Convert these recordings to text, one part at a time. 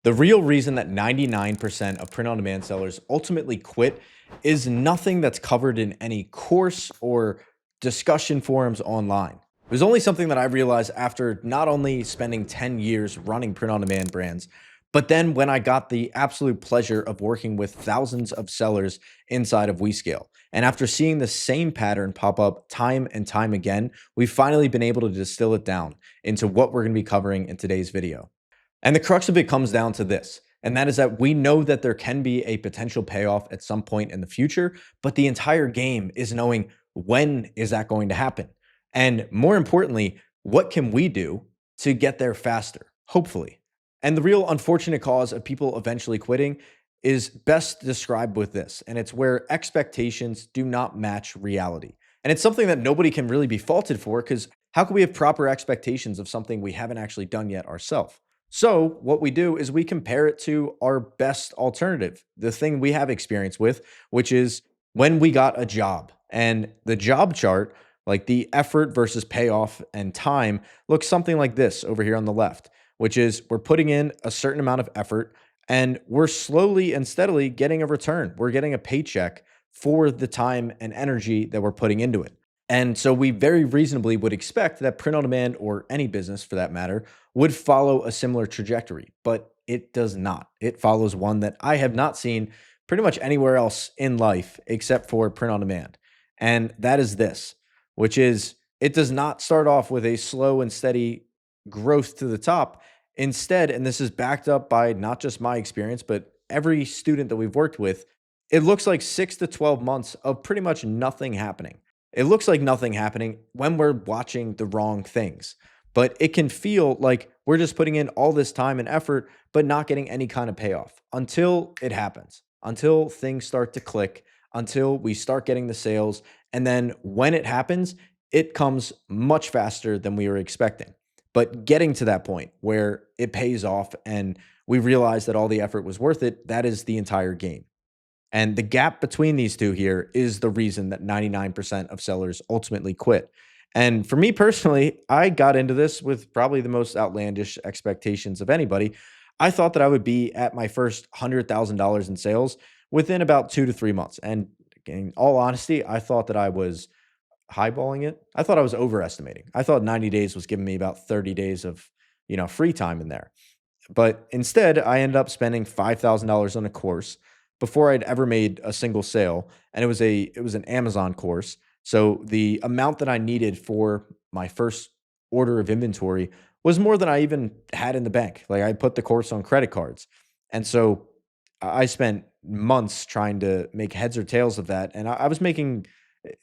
The real reason that 99% of print on demand sellers ultimately quit is nothing that's covered in any course or discussion forums online. It was only something that I realized after not only spending 10 years running print on demand brands, but then when I got the absolute pleasure of working with thousands of sellers inside of WeScale. And after seeing the same pattern pop up time and time again, we've finally been able to distill it down into what we're going to be covering in today's video. And the crux of it comes down to this, and that is that we know that there can be a potential payoff at some point in the future, but the entire game is knowing when is that going to happen? And more importantly, what can we do to get there faster, hopefully? And the real unfortunate cause of people eventually quitting is best described with this, and it's where expectations do not match reality. And it's something that nobody can really be faulted for because how can we have proper expectations of something we haven't actually done yet ourselves? So, what we do is we compare it to our best alternative, the thing we have experience with, which is when we got a job. And the job chart, like the effort versus payoff and time, looks something like this over here on the left, which is we're putting in a certain amount of effort and we're slowly and steadily getting a return. We're getting a paycheck for the time and energy that we're putting into it. And so we very reasonably would expect that print on demand or any business for that matter would follow a similar trajectory, but it does not. It follows one that I have not seen pretty much anywhere else in life except for print on demand. And that is this, which is it does not start off with a slow and steady growth to the top. Instead, and this is backed up by not just my experience, but every student that we've worked with, it looks like 6 to 12 months of pretty much nothing happening. It looks like nothing happening when we're watching the wrong things, but it can feel like we're just putting in all this time and effort, but not getting any kind of payoff until it happens, until things start to click, until we start getting the sales. And then when it happens, it comes much faster than we were expecting. But getting to that point where it pays off and we realize that all the effort was worth it, that is the entire game. And the gap between these two here is the reason that 99% of sellers ultimately quit. And for me personally, I got into this with probably the most outlandish expectations of anybody. I thought that I would be at my first $100,000 in sales within about 2 to 3 months. And in all honesty, I thought that I was highballing it. I thought I was overestimating. I thought 90 days was giving me about 30 days of, free time in there. But instead, I ended up spending $5,000 on a course before I'd ever made a single sale, and it was an Amazon course. So the amount that I needed for my first order of inventory was more than I even had in the bank. Like I put the course on credit cards. And so I spent months trying to make heads or tails of that. And I was making,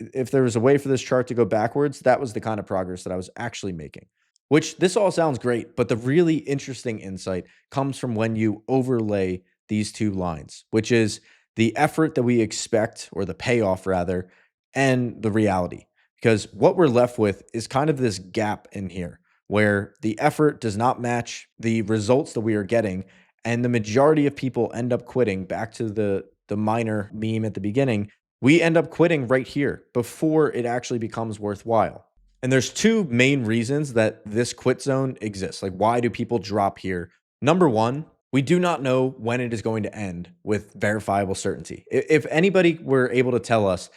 if there was a way for this chart to go backwards, that was the kind of progress that I was actually making. Which this all sounds great, but the really interesting insight comes from when you overlay these two lines, which is the effort that we expect, or the payoff rather, and the reality. Because what we're left with is kind of this gap in here where the effort does not match the results that we are getting. And the majority of people end up quitting. Back to the minor meme at the beginning, we end up quitting right here before it actually becomes worthwhile. And there's two main reasons that this quit zone exists. Like, why do people drop here? Number one, we do not know when it is going to end with verifiable certainty. If anybody were able to tell us,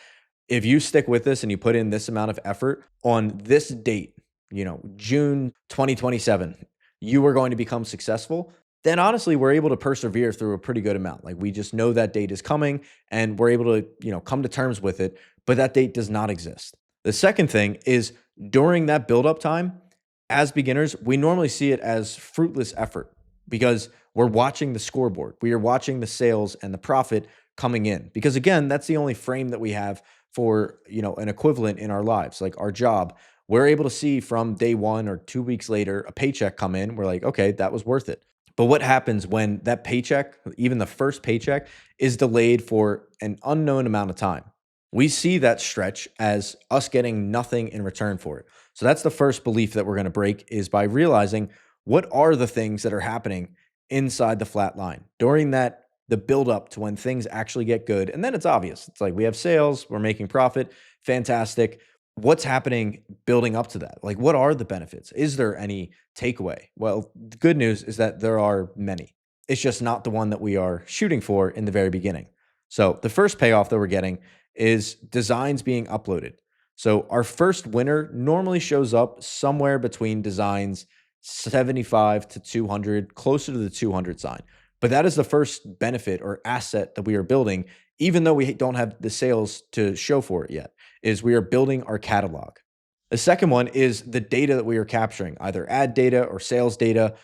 if you stick with this and you put in this amount of effort on this date, June 2027, you are going to become successful, then honestly, we're able to persevere through a pretty good amount. Like we just know that date is coming and we're able to, come to terms with it, but that date does not exist. The second thing is during that build-up time, as beginners, we normally see it as fruitless effort because we're watching the scoreboard. We are watching the sales and the profit coming in because again, that's the only frame that we have for, an equivalent in our lives, like our job. We're able to see from day one or 2 weeks later a paycheck come in. We're like, okay, that was worth it. But what happens when that paycheck, even the first paycheck, is delayed for an unknown amount of time? We see that stretch as us getting nothing in return for it. So that's the first belief that we're going to break is by realizing what are the things that are happening inside the flat line during the build up to when things actually get good. And then it's obvious. It's like we have sales, we're making profit, fantastic. What's happening building up to that? Like, what are the benefits? Is there any takeaway? Well, the good news is that there are many. It's just not the one that we are shooting for in the very beginning. So the first payoff that we're getting is designs being uploaded. So our first winner normally shows up somewhere between designs 75 to 200, closer to the 200 sign. But that is the first benefit or asset that we are building, even though we don't have the sales to show for it yet, is we are building our catalog. The second one is the data that we are capturing, either ad data or sales data.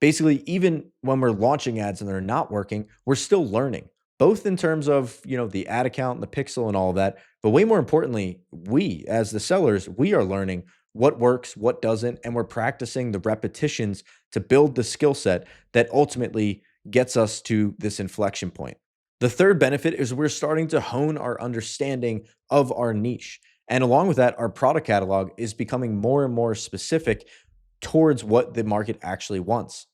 Basically, even when we're launching ads and they're not working, we're still learning, both in terms of, the ad account and the pixel and all of that. But way more importantly, we as the sellers, we are learning what works, what doesn't, and we're practicing the repetitions to build the skill set that ultimately gets us to this inflection point. The third benefit is we're starting to hone our understanding of our niche. And along with that, our product catalog is becoming more and more specific towards what the market actually wants.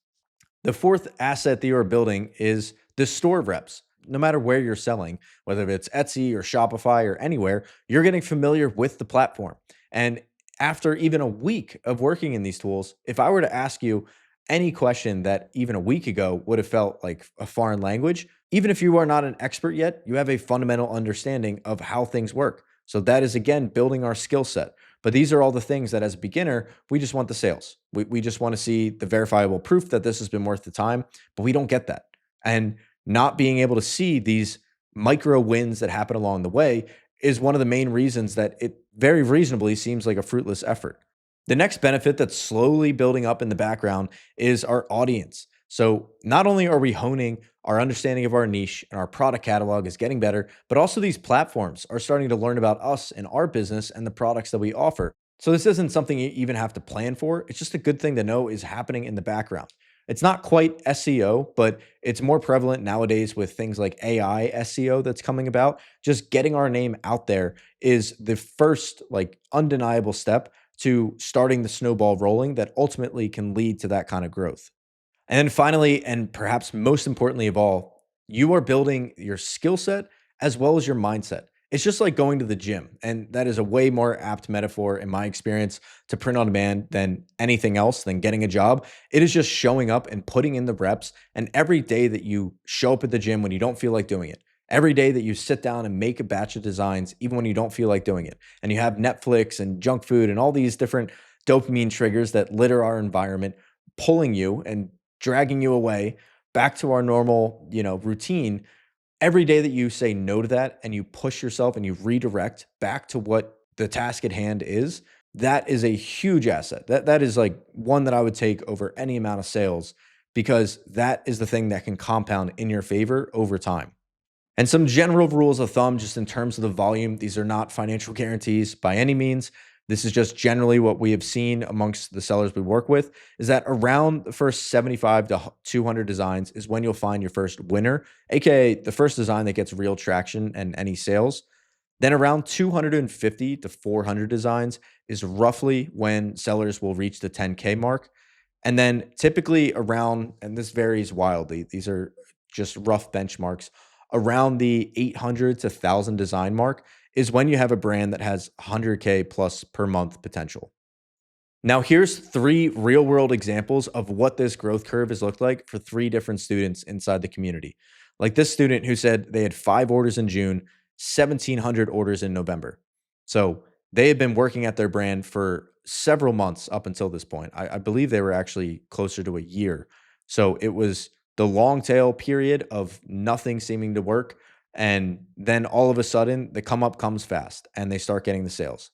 The fourth asset that you are building is the store reps. No matter where you're selling, whether it's Etsy or Shopify or anywhere, you're getting familiar with the platform. And after even a week of working in these tools, if I were to ask you any question that even a week ago would have felt like a foreign language, even if you are not an expert yet, you have a fundamental understanding of how things work. So that is again building our skill set. But these are all the things that as a beginner, we just want the sales. We just want to see the verifiable proof that this has been worth the time, but we don't get that. And not being able to see these micro wins that happen along the way is one of the main reasons that it very reasonably seems like a fruitless effort. The next benefit that's slowly building up in the background is our audience. So not only are we honing our understanding of our niche and our product catalog is getting better, but also these platforms are starting to learn about us and our business and the products that we offer. So this isn't something you even have to plan for. It's just a good thing to know is happening in the background. It's not quite SEO, but it's more prevalent nowadays with things like AI SEO that's coming about. Just getting our name out there is the first like undeniable step to starting the snowball rolling that ultimately can lead to that kind of growth. And then finally, and perhaps most importantly of all, you are building your skill set as well as your mindset. It's just like going to the gym. And that is a way more apt metaphor in my experience to print on demand than anything else, than getting a job. It is just showing up and putting in the reps. And every day that you show up at the gym when you don't feel like doing it, every day that you sit down and make a batch of designs, even when you don't feel like doing it, and you have Netflix and junk food and all these different dopamine triggers that litter our environment, pulling you and dragging you away back to our normal, routine. Every day that you say no to that and you push yourself and you redirect back to what the task at hand is, that is a huge asset. That is like one that I would take over any amount of sales because that is the thing that can compound in your favor over time. And some general rules of thumb, just in terms of the volume, these are not financial guarantees by any means. This is just generally what we have seen amongst the sellers we work with is that around the first 75 to 200 designs is when you'll find your first winner, aka the first design that gets real traction and any sales. Then around 250 to 400 designs is roughly when sellers will reach the 10K mark. And then typically around, and this varies wildly, these are just rough benchmarks, around the 800 to 1,000 design mark is when you have a brand that has 100K plus per month potential. Now, here's three real world examples of what this growth curve has looked like for three different students inside the community. Like this student who said they had 5 orders in June, 1,700 orders in November. So they had been working at their brand for several months up until this point. I believe they were actually closer to a year. So it was the long tail period of nothing seeming to work. And then all of a sudden, the come up comes fast and they start getting the sales.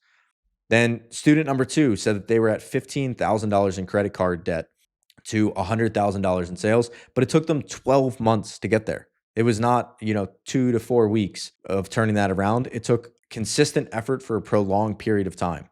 Then student number two said that they were at $15,000 in credit card debt to $100,000 in sales, but it took them 12 months to get there. It was not, 2 to 4 weeks of turning that around. It took consistent effort for a prolonged period of time.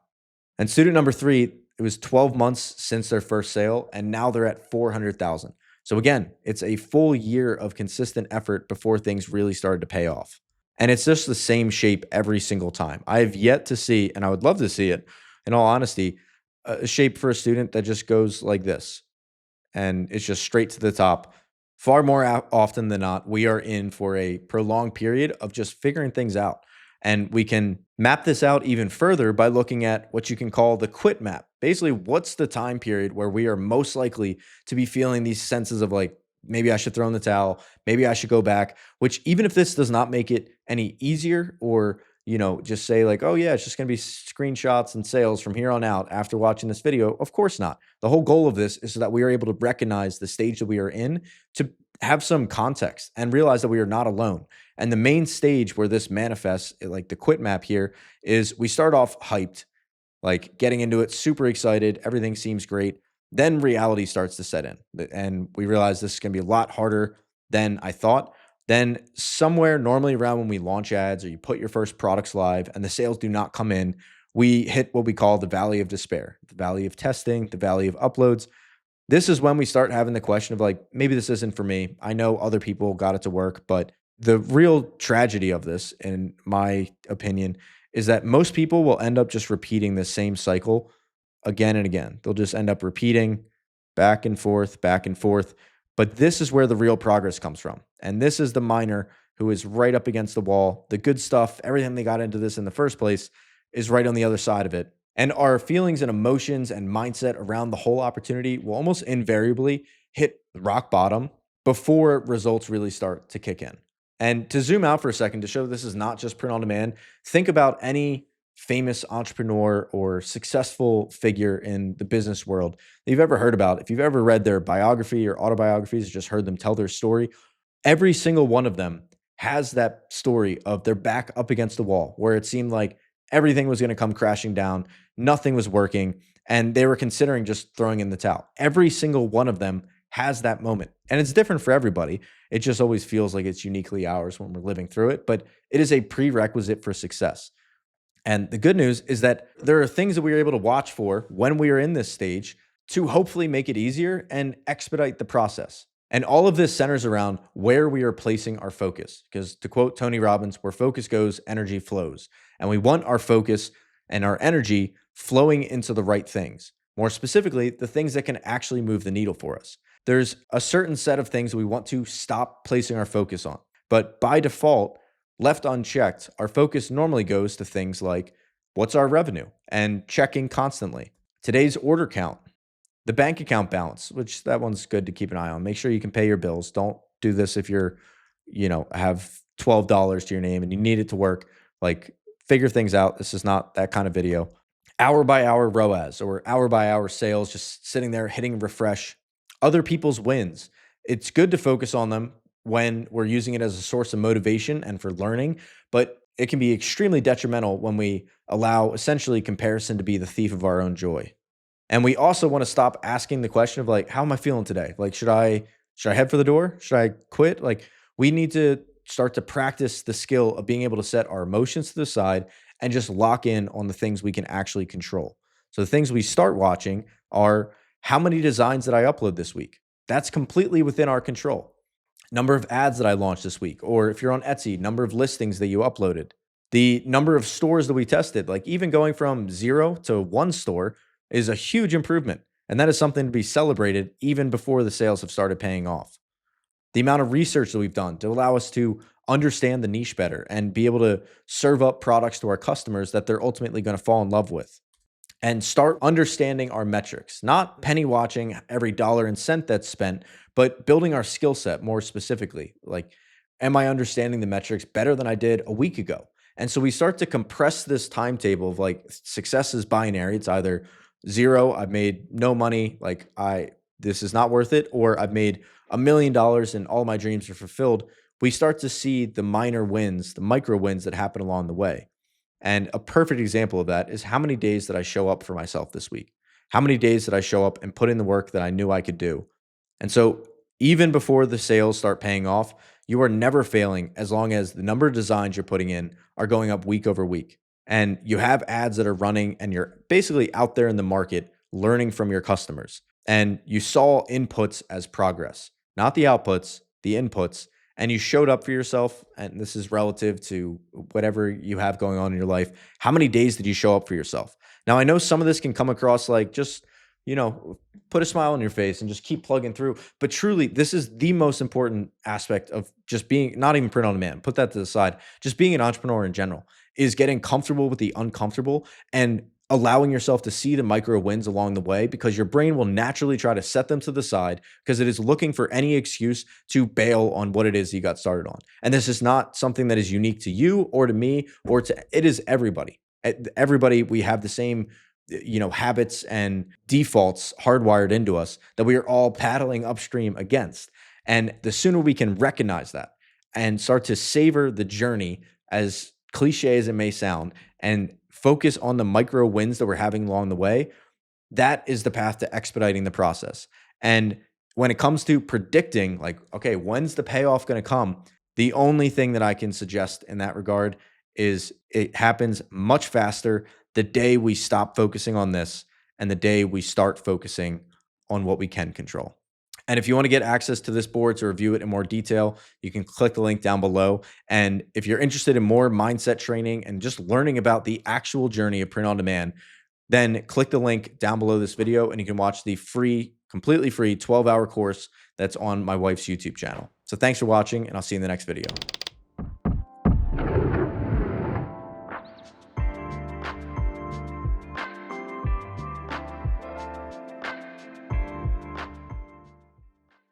And student number three, it was 12 months since their first sale, and now they're at 400,000. So again, it's a full year of consistent effort before things really started to pay off. And it's just the same shape every single time. I have yet to see, and I would love to see it, in all honesty, a shape for a student that just goes like this and it's just straight to the top. Far more often than not, we are in for a prolonged period of just figuring things out. And we can map this out even further by looking at what you can call the quit map. Basically, what's the time period where we are most likely to be feeling these senses of like maybe I should throw in the towel. Maybe I should go back, which even if this does not make it any easier or, just say like, oh yeah, it's just going to be screenshots and sales from here on out after watching this video. Of course not. The whole goal of this is so that we are able to recognize the stage that we are in to have some context and realize that we are not alone. And the main stage where this manifests, like the quit map here, is we start off hyped, like getting into it, super excited. Everything seems great. Then reality starts to set in, and we realize this is going to be a lot harder than I thought. Then, somewhere normally around when we launch ads or you put your first products live and the sales do not come in, we hit what we call the valley of despair, the valley of testing, the valley of uploads. This is when we start having the question of like, maybe this isn't for me. I know other people got it to work, but the real tragedy of this, in my opinion, is that most people will end up just repeating the same cycle again and again. They'll just end up repeating back and forth, back and forth. But this is where the real progress comes from. And this is the miner who is right up against the wall. The good stuff, everything they got into this in the first place, is right on the other side of it. And our feelings and emotions and mindset around the whole opportunity will almost invariably hit rock bottom before results really start to kick in. And to zoom out for a second to show this is not just print on demand, think about any famous entrepreneur or successful figure in the business world that you've ever heard about. If you've ever read their biography or autobiographies, or just heard them tell their story, every single one of them has that story of their back up against the wall where it seemed like everything was going to come crashing down, nothing was working, and they were considering just throwing in the towel. Every single one of them has that moment. And it's different for everybody. It just always feels like it's uniquely ours when we're living through it, but it is a prerequisite for success. And the good news is that there are things that we are able to watch for when we are in this stage to hopefully make it easier and expedite the process. And all of this centers around where we are placing our focus. Because to quote Tony Robbins, where focus goes, energy flows. And we want our focus and our energy flowing into the right things. More specifically, the things that can actually move the needle for us. There's a certain set of things we want to stop placing our focus on. But by default, left unchecked, our focus normally goes to things like what's our revenue and checking constantly, today's order count, the bank account balance, which that one's good to keep an eye on. Make sure you can pay your bills. Don't do this if you're, have $12 to your name and you need it to work. Like figure things out. This is not that kind of video. Hour by hour ROAS or hour by hour sales, just sitting there hitting refresh. Other people's wins. It's good to focus on them when we're using it as a source of motivation and for learning, but it can be extremely detrimental when we allow essentially comparison to be the thief of our own joy. And we also want to stop asking the question of like, how am I feeling today? Like, should I head for the door? Should I quit? Like, we need to start to practice the skill of being able to set our emotions to the side and just lock in on the things we can actually control. So the things we start watching are how many designs did I upload this week? That's completely within our control. Number of ads that I launched this week, or if you're on Etsy, number of listings that you uploaded, the number of stores that we tested, like even going from 0 to 1 store is a huge improvement. And that is something to be celebrated even before the sales have started paying off. The amount of research that we've done to allow us to understand the niche better and be able to serve up products to our customers that they're ultimately going to fall in love with. And start understanding our metrics, not penny watching every dollar and cent that's spent, but building our skill set more specifically. Like, am I understanding the metrics better than I did a week ago? And so we start to compress this timetable of like success is binary. It's either 0, I've made no money, this is not worth it, or I've made $1 million and all my dreams are fulfilled. We start to see the minor wins, the micro wins that happen along the way. And a perfect example of that is how many days did I show up for myself this week? How many days did I show up and put in the work that I knew I could do? And so even before the sales start paying off, you are never failing as long as the number of designs you're putting in are going up week over week. And you have ads that are running and you're basically out there in the market learning from your customers. And you saw inputs as progress, not the outputs, the inputs. And you showed up for yourself, and this is relative to whatever you have going on in your life. How many days did you show up for yourself? Now, I know some of this can come across like just, put a smile on your face and just keep plugging through. But truly, this is the most important aspect of just being, not even print on demand, put that to the side, just being an entrepreneur in general, is getting comfortable with the uncomfortable and allowing yourself to see the micro wins along the way, because your brain will naturally try to set them to the side because it is looking for any excuse to bail on what it is you got started on. And this is not something that is unique to you or to me or to, it is everybody. Everybody, we have the same habits and defaults hardwired into us that we are all paddling upstream against. And the sooner we can recognize that and start to savor the journey, as cliche as it may sound, and focus on the micro wins that we're having along the way, that is the path to expediting the process. And when it comes to predicting, like, okay, when's the payoff going to come? The only thing that I can suggest in that regard is it happens much faster the day we stop focusing on this and the day we start focusing on what we can control. And if you want to get access to this board to review it in more detail, you can click the link down below. And if you're interested in more mindset training and just learning about the actual journey of print on demand, then click the link down below this video and you can watch the free, completely free 12-hour course that's on my wife's YouTube channel. So thanks for watching, and I'll see you in the next video.